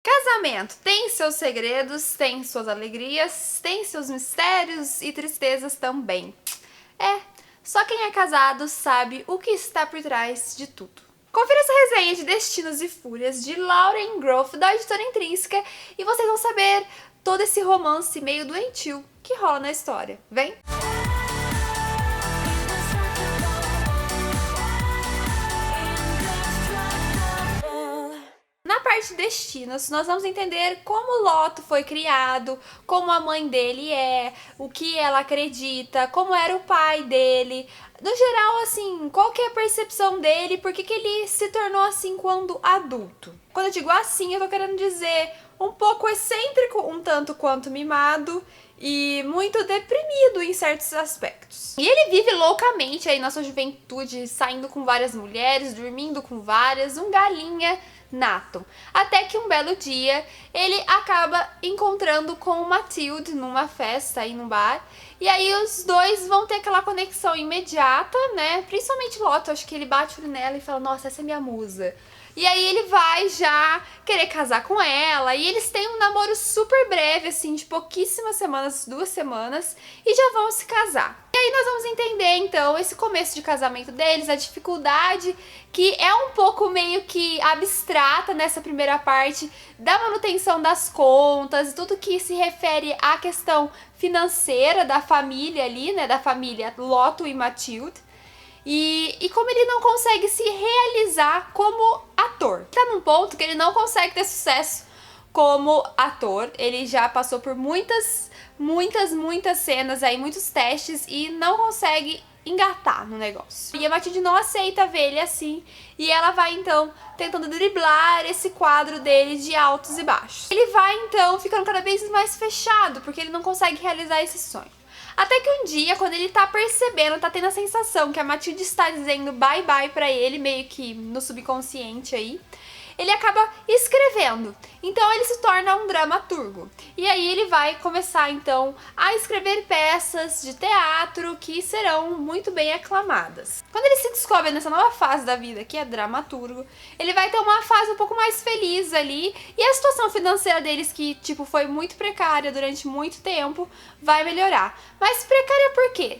Casamento tem seus segredos, tem suas alegrias, tem seus mistérios e tristezas também. É, só quem é casado sabe o que está por trás de tudo. Confira essa resenha de Destinos e Fúrias de Lauren Groff, da editora Intrínseca, e vocês vão saber todo esse romance meio doentio que rola na história. Vem? Na parte Destinos, nós vamos entender como Loto foi criado, como a mãe dele é, o que ela acredita, como era o pai dele. No geral, assim, qual que é a percepção dele, por que ele se tornou assim quando adulto. Quando eu digo assim, eu tô querendo dizer um pouco excêntrico, um tanto quanto mimado e muito deprimido em certos aspectos. E ele vive loucamente aí na sua juventude, saindo com várias mulheres, dormindo com várias, um galinha nato. Até que um belo dia ele acaba encontrando com Matilde numa festa aí num bar. E aí os dois vão ter aquela conexão imediata, né? Principalmente Loto, acho que ele bate o olho nela e fala: nossa, essa é minha musa. E aí ele vai já querer casar com ela, e eles têm um namoro super breve, assim, de pouquíssimas semanas, 2 semanas, e já vão se casar. E aí nós vamos entender, então, esse começo de casamento deles, a dificuldade que é um pouco meio que abstrata nessa primeira parte da manutenção das contas, tudo que se refere à questão financeira da família ali, né, da família Loto e Matilde. E como ele não consegue se realizar como ator. Tá num ponto que ele não consegue ter sucesso como ator. Ele já passou por muitas cenas aí, muitos testes e não consegue engatar no negócio. E a Matilde não aceita ver ele assim, e ela vai então tentando driblar esse quadro dele de altos e baixos. Ele vai então ficando cada vez mais fechado, porque ele não consegue realizar esse sonho. Até que um dia, quando ele tá percebendo, tá tendo a sensação que a Matilde está dizendo bye bye pra ele, meio que no subconsciente aí, ele acaba escrevendo. Então ele se torna um dramaturgo. E aí ele vai começar então a escrever peças de teatro que serão muito bem aclamadas. Quando ele se descobre nessa nova fase da vida, que é dramaturgo, ele vai ter uma fase um pouco mais feliz ali, e a situação financeira deles, que tipo foi muito precária durante muito tempo, vai melhorar. Mas precária por quê?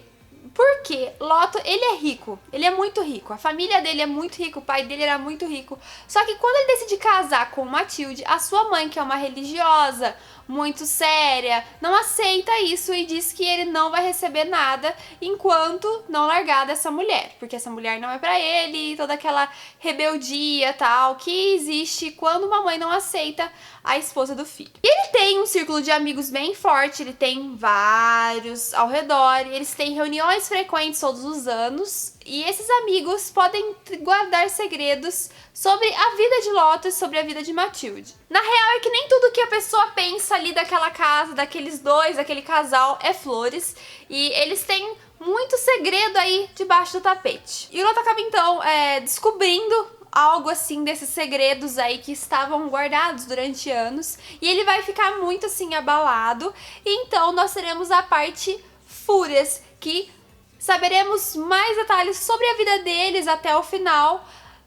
Porque Loto, ele é rico, ele é muito rico, a família dele é muito rica, o pai dele era muito rico. Só que quando ele decide casar com Matilde, a sua mãe, que é uma religiosa, muito séria, não aceita isso e diz que ele não vai receber nada enquanto não largar dessa mulher, porque essa mulher não é pra ele, toda aquela rebeldia tal que existe quando uma mãe não aceita a esposa do filho. E ele tem um círculo de amigos bem forte, ele tem vários ao redor, e eles têm reuniões frequentes todos os anos, e esses amigos podem guardar segredos sobre a vida de Loto e sobre a vida de Matilde. Na real é que nem tudo que a pessoa pensa ali daquela casa, daqueles dois, daquele casal, é flores, e eles têm muito segredo aí debaixo do tapete. E o Loto acaba então descobrindo algo assim desses segredos aí que estavam guardados durante anos, e ele vai ficar muito assim abalado. E então nós teremos a parte Fúrias, que saberemos mais detalhes sobre a vida deles até o final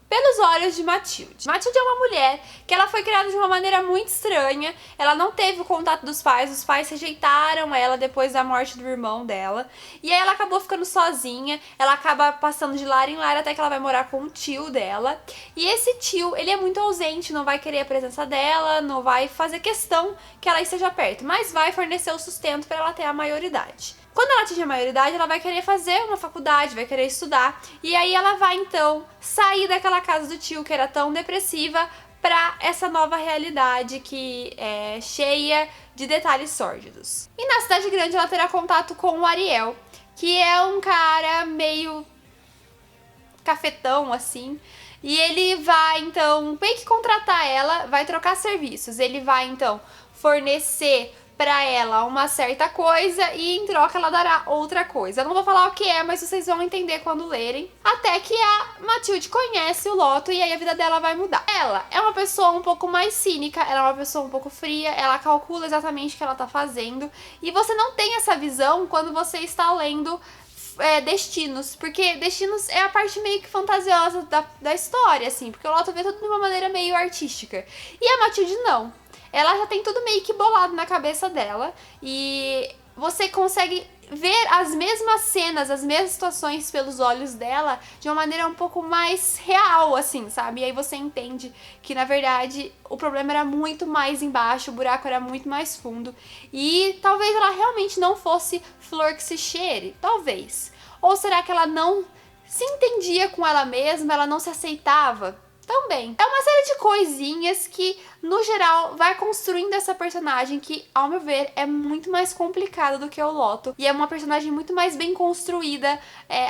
pelos olhos de Matilde. Matilde é uma mulher que ela foi criada de uma maneira muito estranha. Ela não teve o contato dos pais, os pais rejeitaram ela depois da morte do irmão dela. E aí ela acabou ficando sozinha, ela acaba passando de lar em lar até que ela vai morar com o tio dela. E esse tio, ele é muito ausente, não vai querer a presença dela, não vai fazer questão que ela esteja perto, mas vai fornecer o sustento para ela ter a maioridade. Quando ela atingir a maioridade, ela vai querer fazer uma faculdade, vai querer estudar. E aí ela vai, então, sair daquela casa do tio que era tão depressiva para essa nova realidade que é cheia de detalhes sórdidos. E na cidade grande ela terá contato com o Ariel, que é um cara meio cafetão, assim. E ele vai, então, meio que contratar ela, vai trocar serviços. Ele vai, então, fornecer pra ela uma certa coisa e em troca ela dará outra coisa. Eu não vou falar o que é, mas vocês vão entender quando lerem. Até que a Matilde conhece o Loto e aí a vida dela vai mudar. Ela é uma pessoa um pouco mais cínica, ela é uma pessoa um pouco fria, ela calcula exatamente o que ela tá fazendo. E você não tem essa visão quando você está lendo Destinos, porque Destinos é a parte meio que fantasiosa da história, assim, porque o Loto vê tudo de uma maneira meio artística. E a Matilde não. ela já tem tudo meio que bolado na cabeça dela e você consegue ver as mesmas cenas, as mesmas situações pelos olhos dela de uma maneira um pouco mais real, assim, sabe? E aí você entende que, na verdade, o problema era muito mais embaixo, o buraco era muito mais fundo e talvez ela realmente não fosse flor que se cheire, talvez. Ou será que ela não se entendia com ela mesma, ela não se aceitava? Também. É uma série de coisinhas que, no geral, vai construindo essa personagem que, ao meu ver, é muito mais complicada do que o Loto. E é uma personagem muito mais bem construída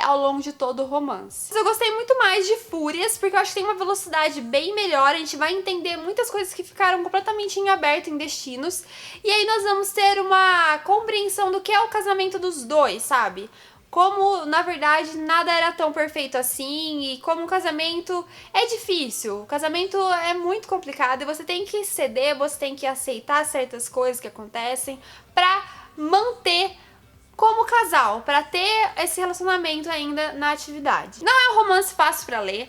ao longo de todo o romance. Eu gostei muito mais de Fúrias, porque eu acho que tem uma velocidade bem melhor. A gente vai entender muitas coisas que ficaram completamente em aberto em Destinos. E aí nós vamos ter uma compreensão do que é o casamento dos dois, sabe? Como, na verdade, nada era tão perfeito assim e como o casamento é difícil. O casamento é muito complicado e você tem que ceder, você tem que aceitar certas coisas que acontecem pra manter como casal, pra ter esse relacionamento ainda na atividade. Não é um romance fácil pra ler.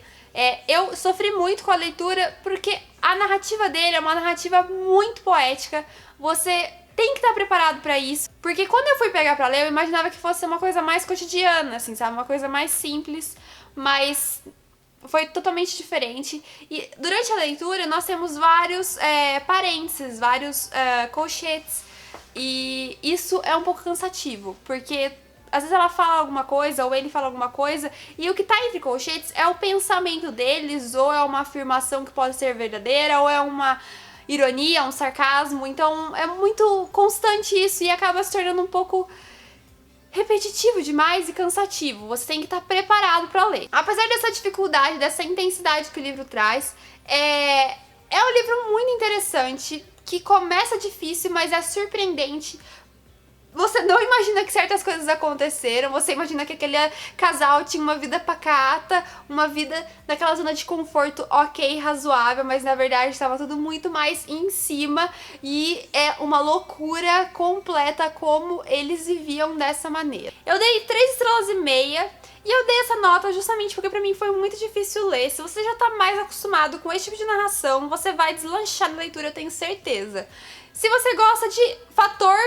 Eu sofri muito com a leitura porque a narrativa dele é uma narrativa muito poética. Você tem que estar preparado pra isso, porque quando eu fui pegar pra ler, eu imaginava que fosse uma coisa mais cotidiana, assim, sabe? Uma coisa mais simples, mas foi totalmente diferente. E durante a leitura, nós temos vários parênteses, vários colchetes, e isso é um pouco cansativo, porque às vezes ela fala alguma coisa, ou ele fala alguma coisa, e o que tá entre colchetes é o pensamento deles, ou é uma afirmação que pode ser verdadeira, ou é uma ironia, um sarcasmo, então é muito constante isso e acaba se tornando um pouco repetitivo demais e cansativo. Você tem que estar preparado para ler. Apesar dessa dificuldade, dessa intensidade que o livro traz, é um livro muito interessante, que começa difícil, mas é surpreendente. Você não imagina que certas coisas aconteceram, você imagina que aquele casal tinha uma vida pacata, uma vida naquela zona de conforto ok, razoável, mas na verdade estava tudo muito mais em cima e é uma loucura completa como eles viviam dessa maneira. Eu dei 3 estrelas e meia. E eu dei essa nota justamente porque pra mim foi muito difícil ler. Se você já tá mais acostumado com esse tipo de narração, você vai deslanchar na leitura, eu tenho certeza. Se você gosta de fator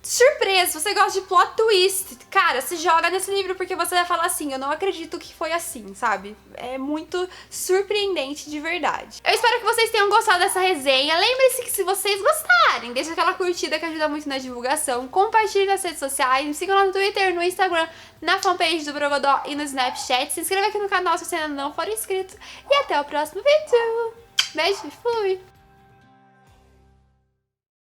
surpresa, se você gosta de plot twist, cara, se joga nesse livro porque você vai falar assim, eu não acredito que foi assim, sabe? É muito surpreendente de verdade. Eu espero que vocês tenham gostado dessa resenha. Lembre-se que se vocês gostarem, deixa aquela curtida que ajuda muito na divulgação. Compartilhe nas redes sociais, me sigam lá no Twitter, no Instagram, na fanpage do Brogodó e no Snapchat. Se inscreva aqui no canal se você ainda não for inscrito. E até o próximo vídeo. Beijo, fui!